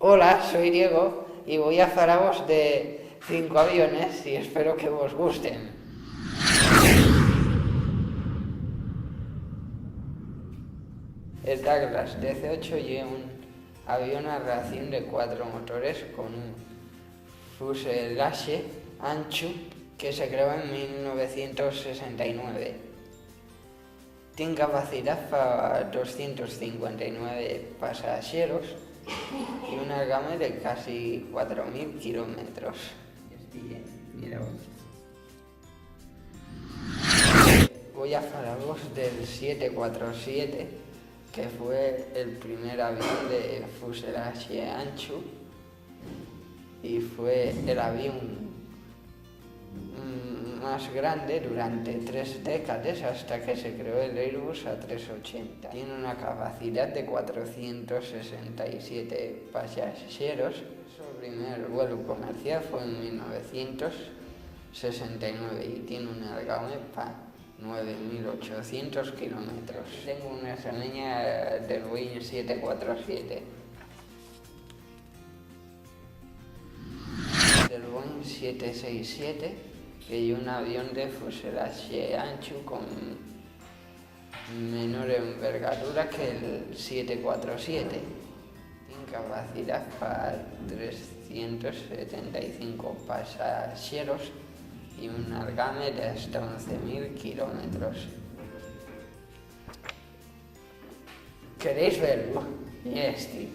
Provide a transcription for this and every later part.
Hola, soy Diego y voy a hablaros de 5 aviones y espero que os gusten. El Douglas DC-8 es un avión a reacción de 4 motores con un fuselaje ancho que se creó en 1969. Tiene capacidad para 259 pasajeros y una gama de casi 4.000 kilómetros. Voy a hablaros del 747, que fue el primer avión de fuselaje ancho y fue el avión más grande durante 3 décadas hasta que se creó el Airbus A380. Tiene una capacidad de 467 pasajeros. Su primer vuelo comercial fue en 1969 y tiene un alcance para 9.800 kilómetros. Tengo una reseña del Boeing 747. Del Boeing 767, que es un avión de fuselaje ancho con menor envergadura que el 747. Tiene capacidad para 375 pasajeros y un alcance de hasta 11.000 kilómetros. ¿Queréis verlo? Y este.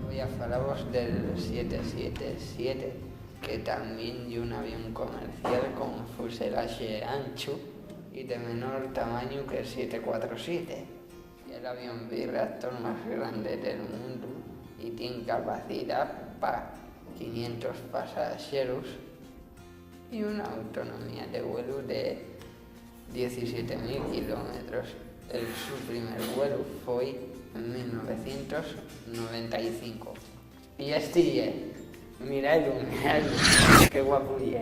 Voy a hablaros del 777, que también es un avión comercial con fuselaje ancho y de menor tamaño que el 747. Es el avión birreactor más grande del mundo y tiene capacidad para 500 pasajeros y una autonomía de vuelo de 17.000 kilómetros. Su primer vuelo fue en 1995. Y miradlo, qué guapo es. Voy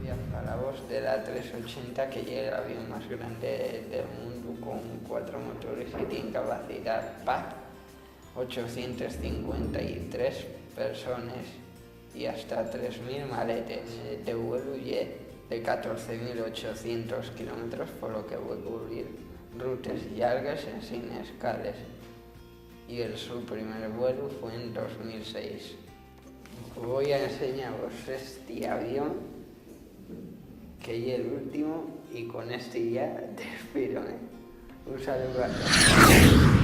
a hablaros de la A380, que es el avión más grande del mundo con 4 motores y tiene capacidad para 853 personas y hasta 3.000 maletes. De vuelo y de 14.800 kilómetros, por lo que voy a cubrir rutas largas sin escalas. Y su primer vuelo fue en 2006. Voy a enseñaros este avión, que es el último, y con este ya despido. Un saludo a todos.